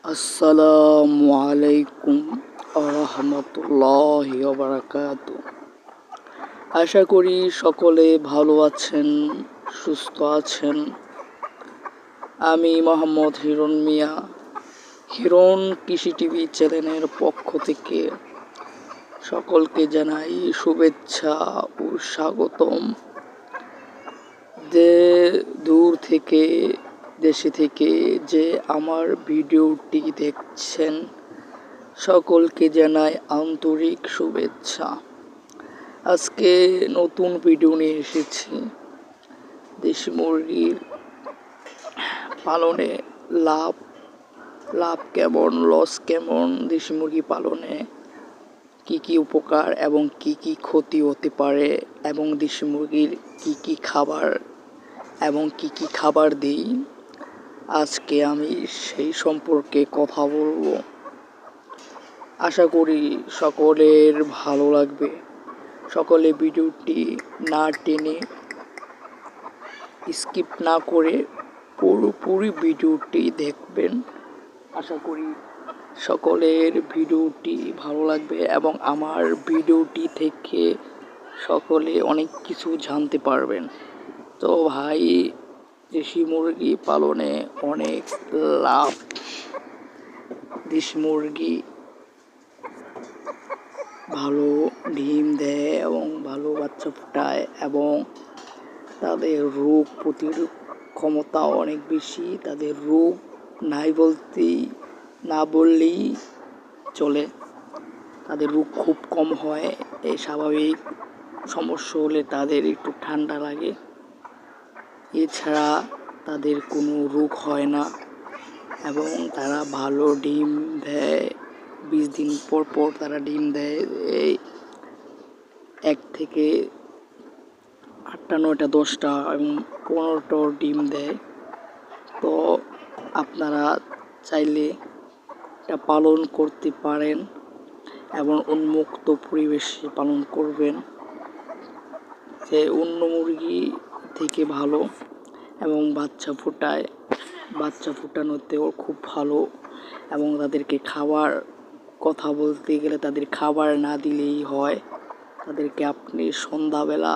আসসালামু আলাইকুম আরহামতুল্লাহি ওয়াবারাকাতু। আশা করি সকলে ভালো আছেন, সুস্থ আছেন। আমি মোহাম্মদ হিরণ মিয়া, হিরণ কৃষি টিভি চ্যানেলের পক্ষ থেকে সকলকে জানাই শুভেচ্ছা ও স্বাগতম। যে দূর থেকে দেশে থেকে যে আমার ভিডিওটি দেখছেন সকলকে জানাই আন্তরিক শুভেচ্ছা। আজকে নতুন ভিডিও নিয়ে এসেছি। দেশি মুরগির পালনে লাভ লাভ কেমন, লস কেমন, দেশি মুরগি পালনে কি কি উপকার এবং কি কি ক্ষতি হতে পারে, এবং দেশি মুরগির কি কি খাবার এবং কি কি খাবার দিই, আজকে আমি সেই সম্পর্কে কথা বলবো। আশা করি সকলের ভালো লাগবে। সকলে ভিডিওটি না টেনে স্কিপ না করে পুরোপুরি ভিডিওটি দেখবেন। আশা করি সকলের ভিডিওটি ভালো লাগবে এবং আমার ভিডিওটি থেকে সকলে অনেক কিছু জানতে পারবেন। তো ভাই, দেশি মুরগি পালনে অনেক লাভ। দেশি মুরগি ভালো ডিম দেয় এবং ভালো বাচ্চা ফোটায় এবং তাদের রোগ প্রতিরোধ ক্ষমতা অনেক বেশি। তাদের রোগ না বললেই চলে। তাদের রোগ খুব কম হয়। এই স্বাভাবিক সমস্যা হলে তাদের একটু ঠান্ডা লাগে, এছাড়া তাদের কোনো রোগ হয় না এবং তারা ভালো ডিম দেয়। 20 দিন পর পর তারা ডিম দেয়। এই 1 থেকে 8টা 9টা 10টা এবং 15টা ডিম দেয়। তো আপনারা চাইলে এটা পালন করতে পারেন এবং উন্মুক্ত পরিবেশে পালন করবেন। যে অন্য মুরগি থেকে ভালো এবং বাচ্চা ফোটানোতেও খুব ভালো। এবং তাদেরকে খাবার কথা বলতে গেলে তাদের খাবার না দিলেই হয়। তাদেরকে আপনি সন্ধ্যাবেলা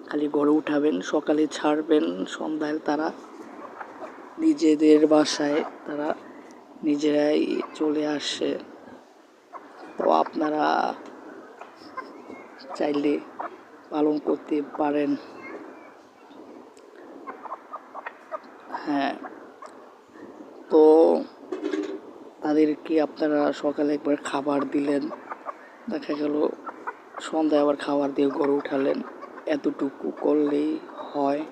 খালি ঘরে উঠাবেন, সকালে ছাড়বেন, সন্ধ্যায় তারা নিজেদের বাসায় তারা নিজেরাই চলে আসে। তো আপনারা চাইলে পালন করতে পারেন। হ্যাঁ, তো তাদেরকে আপনারা সকালে একবার খাবার দিলেন, দেখা গেল সন্ধ্যায় আবার খাবার দিয়ে ঘরে উঠালেন, এতটুকু করলেই হয়।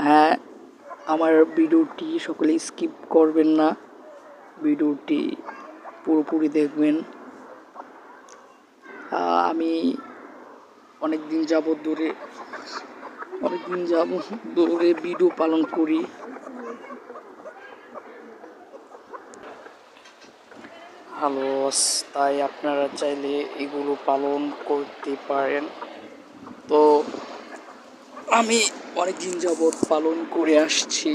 হ্যাঁ, আমার ভিডিওটি সকলে স্কিপ করবেন না, ভিডিওটি পুরোপুরি দেখবেন। আমি অনেকদিন যাবৎ ধরে ভিডিও পালন করি। হ্যালো, তাই আপনারা চাইলে এগুলো পালন করতে পারেন। তো আমি অনেকদিন যাবৎ পালন করে আসছি,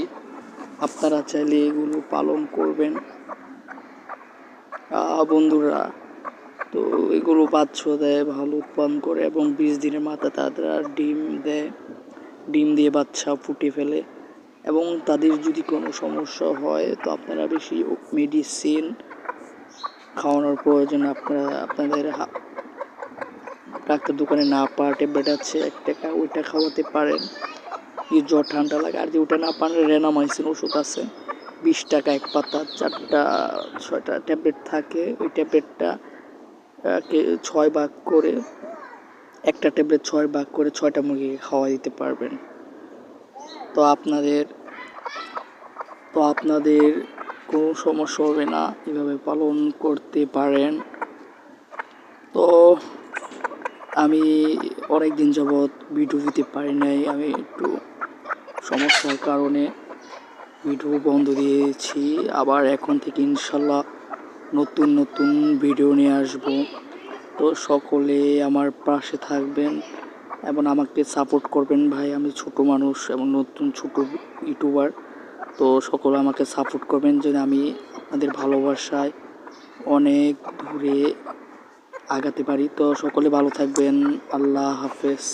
আপনারা চাইলে এগুলো পালন করবেন বন্ধুরা। তো এগুলো বাচ্চা দেয়, ভালো উৎপাদন করে এবং 20 দিনের মাথায় তারা ডিম দেয়, ডিম দিয়ে বাচ্চা ফুটে ফেলে। এবং তাদের যদি কোনো সমস্যা হয় তো আপনারা বেশি মেডিসিন খাওয়ানোর প্রয়োজন। আপনাদের ডাক্তার দোকানে না পাওয়া ট্যাবলেট আছে 1 টাকা, ওইটা খাওয়াতে পারেন যদি জ্বর ঠান্ডা লাগে। আর যদি ওটা না পান, রেনামাইসিন ওষুধ আছে 20 টাকা 1 পাতা, 4টা 6টা ট্যাবলেট থাকে। ওই ট্যাবলেটটা 6 ভাগ করে, একটা ট্যাবলেট 6 ভাগ করে 6টা মুরগিকে খাওয়া দিতে পারবেন। তো আপনাদের কোনো সমস্যা হবে না, এভাবে পালন করতে পারেন। তো আমি অনেক দিন যাবৎ ভিডিও দিতে পারি নাই, আমি একটু সমস্যার কারণে ভিডিও বন্ধ দিয়েছি। আবার এখন থেকে ইনশাল্লাহ নতুন ভিডিও নিয়ে আসব। তো সকলে আমার পাশে থাকবেন এবং আমাকে সাপোর্ট করবেন ভাই। আমি ছোট মানুষ এবং নতুন ছোট ইউটিউবার, তো সকলে আমাকে সাপোর্ট করবেন যেন আমি আপনাদের ভালোবাসায় অনেক দূরে আগাতে পারি। তো সকলে ভালো থাকবেন। আল্লাহ হাফেজ।